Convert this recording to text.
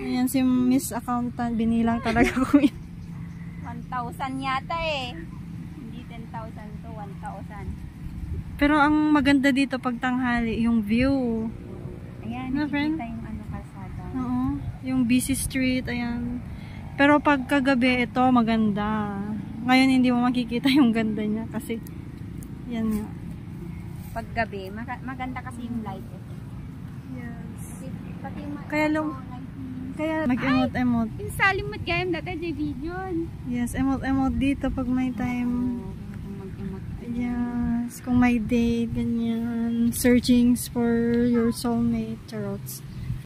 Ayan si Miss Accountant, binilang talaga ko yun. 1,000 yata eh. Hindi 10,000 to, 1,000. Pero ang maganda dito pag tanghali, yung view. Ayan, Na, friend? nakikita yung ano, kalsada. Oo, yung busy street, ayan. Pero pag kagabi, ito maganda. Ngayon hindi mo makikita yung ganda niya kasi yan nga. Pag gabi, maganda kasi yung light eh. Yes. Pati Kaya kaya mag-emote-emote. yung salimot gayam dati di video. Yes, emote-emote dito pag may time. Yes, kung may date, ganyan. Searchings for your soulmate, charots.